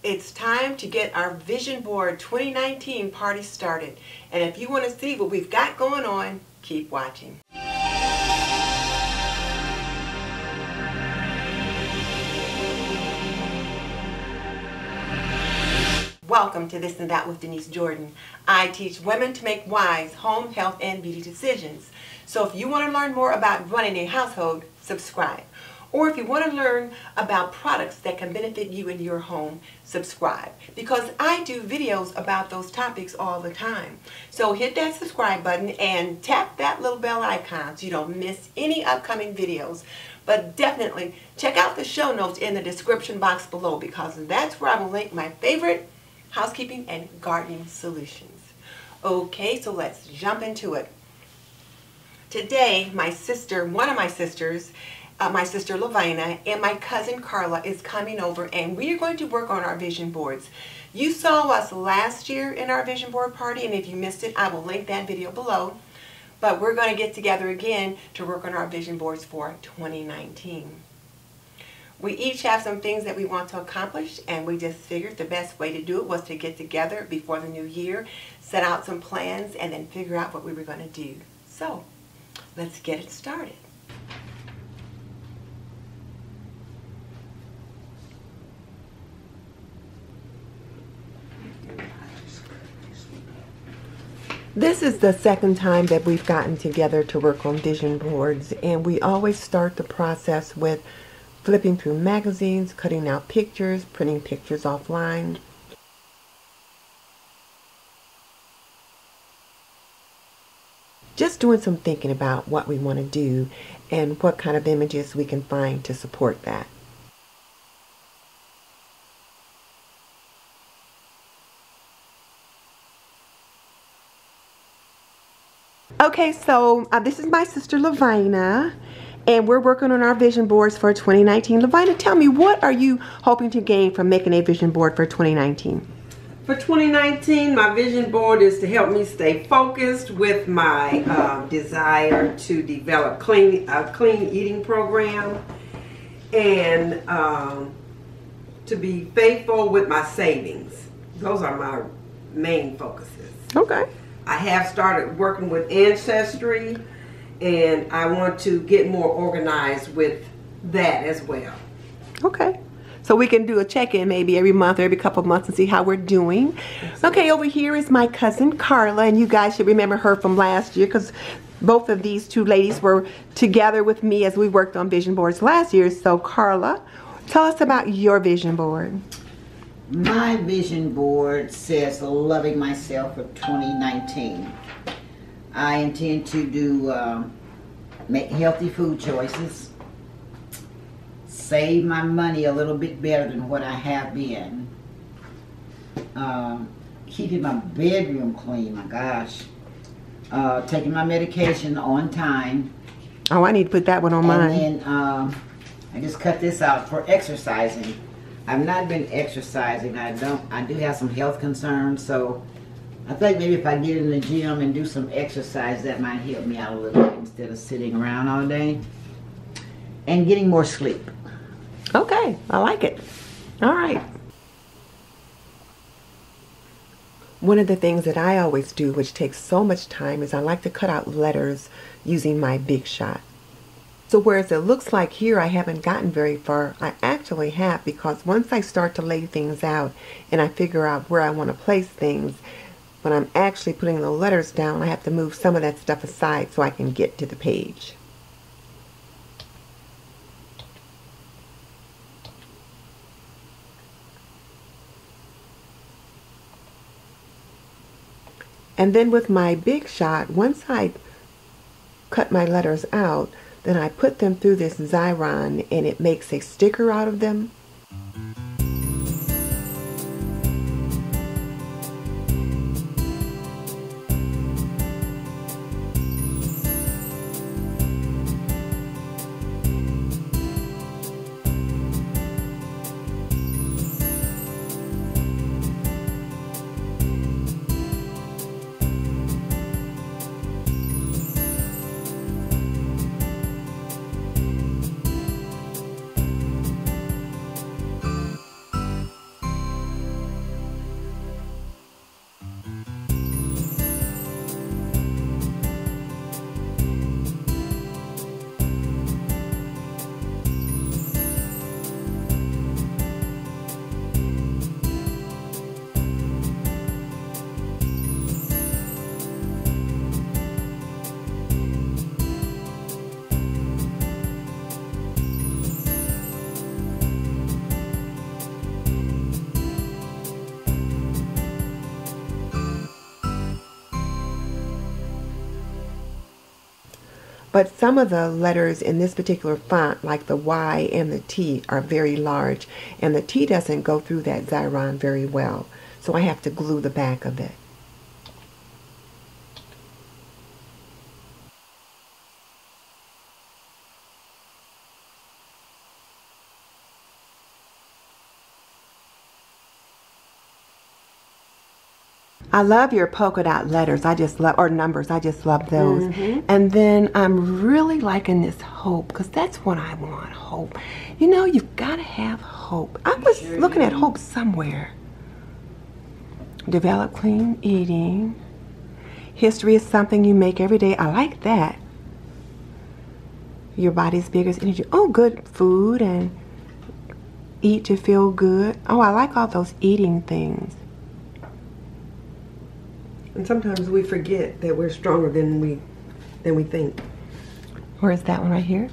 It's time to get our Vision Board 2019 party started. And if you want to see what we've got going on, keep watching. Welcome to This and That with Denise Jordan. I teach women to make wise home, health, and beauty decisions. So if you want to learn more about running a household, subscribe. Or if you want to learn about products that can benefit you in your home, subscribe. Because I do videos about those topics all the time. So hit that subscribe button and tap that little bell icon so you don't miss any upcoming videos. But definitely check out the show notes in the description box below, because that's where I will link my favorite housekeeping and gardening solutions. Okay, so let's jump into it. Today, my sister, one of my sisters, my sister Lavina, and my cousin Carla is coming over, and we are going to work on our vision boards. You saw us last year in our vision board party, and if you missed it, I will link that video below. But we're going to get together again to work on our vision boards for 2019. We each have some things that we want to accomplish, and we just figured the best way to do it was to get together before the new year, set out some plans, and then figure out what we were going to do. So, let's get it started. This is the second time that we've gotten together to work on vision boards, and we always start the process with flipping through magazines, cutting out pictures, printing pictures offline. Just doing some thinking about what we want to do and what kind of images we can find to support that. Okay, so this is my sister Lavina, and we're working on our vision boards for 2019. Lavina, tell me, what are you hoping to gain from making a vision board for 2019? For 2019, my vision board is to help me stay focused with my desire to develop a clean eating program, and to be faithful with my savings. Those are my main focuses. Okay. I have started working with Ancestry, and I want to get more organized with that as well. Okay. So we can do a check-in maybe every month or every couple of months and see how we're doing. Okay, over here is my cousin Carla, and you guys should remember her from last year, because both of these two ladies were together with me as we worked on vision boards last year. So Carla, tell us about your vision board. My vision board says loving myself for 2019. I intend to do make healthy food choices, save my money a little bit better than what I have been, keeping my bedroom clean, my gosh, taking my medication on time. Oh, I need to put that one on mine. And then I just cut this out for exercising. I've not been exercising. I do have some health concerns, so I think maybe if I get in the gym and do some exercise, that might help me out a little bit instead of sitting around all day. And getting more sleep. Okay, I like it. All right. One of the things that I always do, which takes so much time, is I like to cut out letters using my Big Shot. So whereas it looks like here I haven't gotten very far, I actually have, because once I start to lay things out and I figure out where I want to place things, when I'm actually putting the letters down, I have to move some of that stuff aside so I can get to the page. And then with my Big Shot, once I cut my letters out, then I put them through this Xyron, and it makes a sticker out of them. But some of the letters in this particular font, like the Y and the T, are very large, and the T doesn't go through that Xyron very well. So I have to glue the back of it. I love your polka dot letters. I just love, or numbers. I just love those. And then I'm really liking this hope, because that's what I want, hope. You know, you've got to have hope. I was looking at hope somewhere. Develop clean eating. History is something you make every day. I like that. Your body's biggest energy. Oh, good food and eat to feel good. Oh, I like all those eating things. And sometimes we forget that we're stronger than we think. Where is that one right here?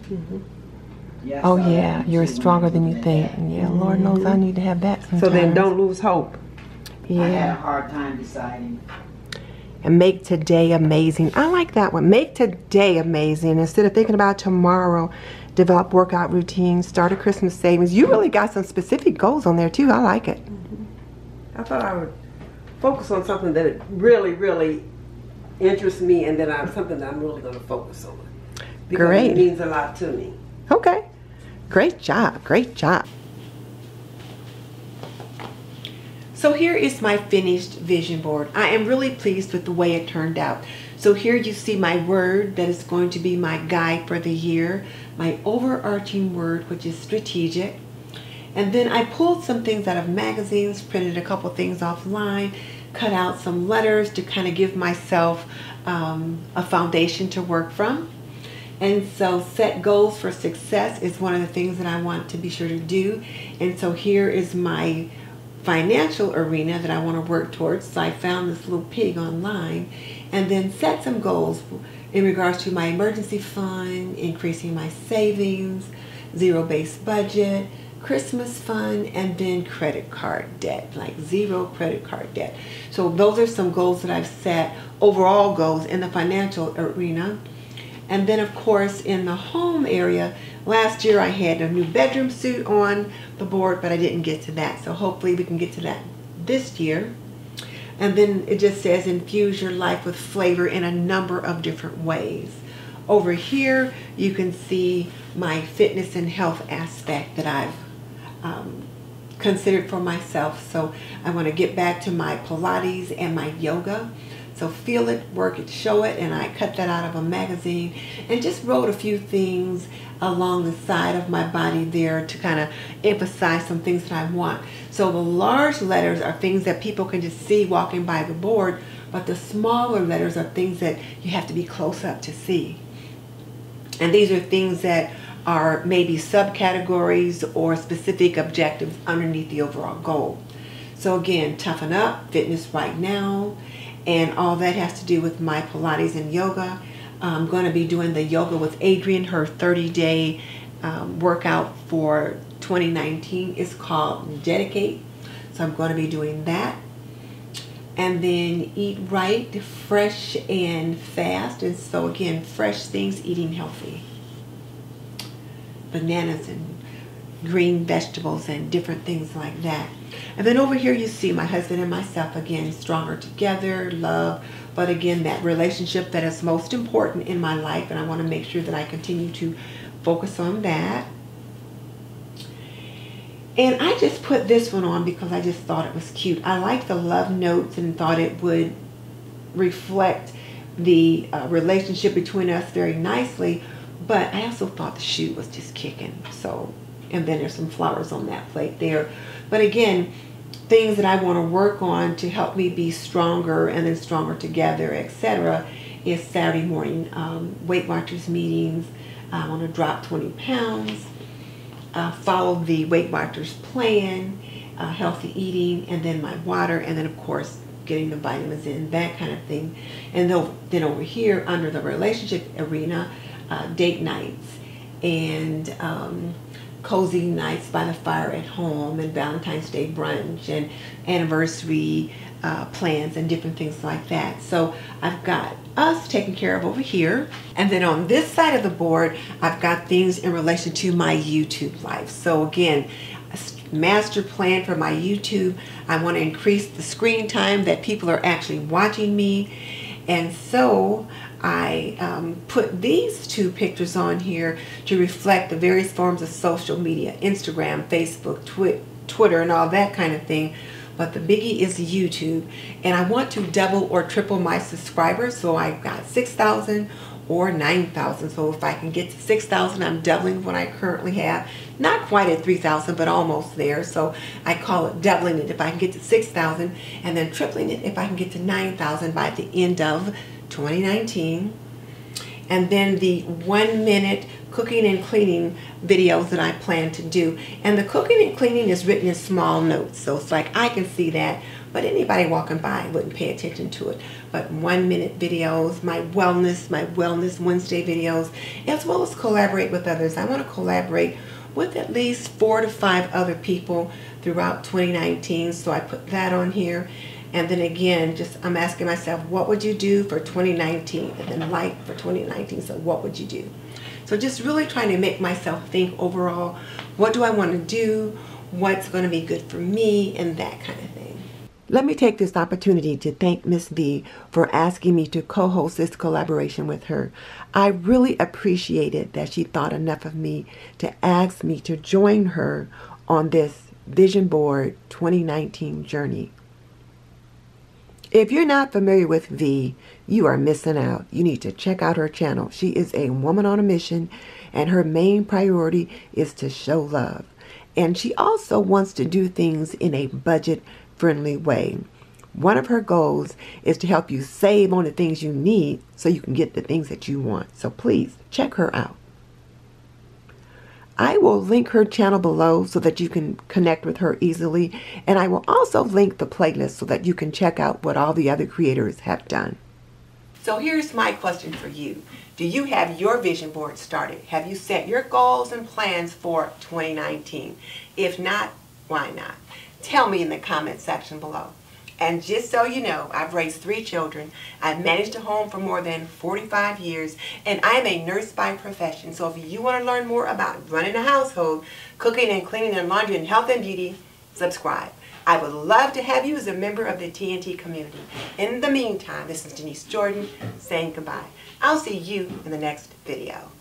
Yes, Oh yeah, you're stronger than you think. Yeah, Lord knows I need to have that sometimes. So then don't lose hope. I had a Yeah. hard time deciding. And make today amazing. I like that one. Make today amazing. Instead of thinking about tomorrow, develop workout routines, start a Christmas savings. You really got some specific goals on there too. I like it. I thought I would focus on something that really, really interests me, and then something that I'm really going to focus on. Because Great. it means a lot to me. Okay. Great job. Great job. So here is my finished vision board. I am really pleased with the way it turned out. So here you see my word that is going to be my guide for the year, my overarching word, which is strategic. And then I pulled some things out of magazines, printed a couple things offline, cut out some letters to kind of give myself a foundation to work from. And so set goals for success is one of the things that I want to be sure to do. And so here is my financial arena that I want to work towards. So I found this little pig online, and then set some goals in regards to my emergency fund, increasing my savings, zero-based budget, Christmas fund, and then credit card debt, like zero credit card debt. So those are some goals that I've set, overall goals in the financial arena. And then of course in the home area, last year I had a new bedroom suite on the board, but I didn't get to that. So hopefully we can get to that this year. And then it just says infuse your life with flavor in a number of different ways. Over here you can see my fitness and health aspect that I've considered for myself. So I want to get back to my Pilates and my yoga. So feel it, work it, show it, and I cut that out of a magazine and just wrote a few things along the side of my body there to kind of emphasize some things that I want. So the large letters are things that people can just see walking by the board, but the smaller letters are things that you have to be close up to see. And these are things that are maybe subcategories or specific objectives underneath the overall goal. So again, toughen up, fitness right now, and all that has to do with my Pilates and yoga. I'm going to be doing the yoga with Adrienne. Her 30-day workout for 2019 is called Dedicate. So I'm going to be doing that. And then eat right, fresh and fast. And so again, fresh things, eating healthy. Bananas and green vegetables and different things like that. And then over here you see my husband and myself, again, stronger together, love, but again, that relationship that is most important in my life, and I want to make sure that I continue to focus on that. And I just put this one on because I just thought it was cute. I like the love notes and thought it would reflect the relationship between us very nicely, but I also thought the shoe was just kicking. So, and then there's some flowers on that plate there. But again, things that I want to work on to help me be stronger and then stronger together, etc., is Saturday morning Weight Watchers meetings. I want to drop 20 pounds, follow the Weight Watchers plan, healthy eating, and then my water, and then of course getting the vitamins in, that kind of thing. And then over here under the relationship arena, date nights and cozy nights by the fire at home, and Valentine's Day brunch, and anniversary plans, and different things like that. So I've got us taken care of over here, and then on this side of the board I've got things in relation to my YouTube life. So again, a master plan for my YouTube. I want to increase the screen time that people are actually watching me, and so I put these two pictures on here to reflect the various forms of social media: Instagram, Facebook, Twitter, and all that kind of thing. But the biggie is YouTube, and I want to double or triple my subscribers. So I've got 6,000 or 9,000. So if I can get to 6,000, I'm doubling what I currently have. Not quite at 3,000, but almost there. So I call it doubling it if I can get to 6,000, and then tripling it if I can get to 9,000 by the end of 2019. And then the 1-minute cooking and cleaning videos that I plan to do. And the cooking and cleaning is written in small notes, so it's like I can see that, but anybody walking by wouldn't pay attention to it. But 1-minute videos, my Wellness Wednesday videos, as well as collaborate with others. I want to collaborate with at least 4 to 5 other people throughout 2019, so I put that on here. And then again, I'm asking myself, what would you do for 2019? And then like for 2019, so what would you do? So just really trying to make myself think overall, what do I want to do? What's going to be good for me? And that kind of thing. Let me take this opportunity to thank Miss Vee for asking me to co-host this collaboration with her. I really appreciated that she thought enough of me to ask me to join her on this Vision Board 2019 journey. If you're not familiar with Vee, you are missing out. You need to check out her channel. She is a woman on a mission, and her main priority is to show love. And she also wants to do things in a budget-friendly way. One of her goals is to help you save on the things you need so you can get the things that you want. So please check her out. I will link her channel below so that you can connect with her easily, and I will also link the playlist so that you can check out what all the other creators have done. So here's my question for you. Do you have your vision board started? Have you set your goals and plans for 2019? If not, why not? Tell me in the comment section below. And just so you know, I've raised 3 children. I've managed a home for more than 45 years, and I'm a nurse by profession. So if you want to learn more about running a household, cooking and cleaning and laundry and health and beauty, subscribe. I would love to have you as a member of the TNT community. In the meantime, this is Denise Jordan saying goodbye. I'll see you in the next video.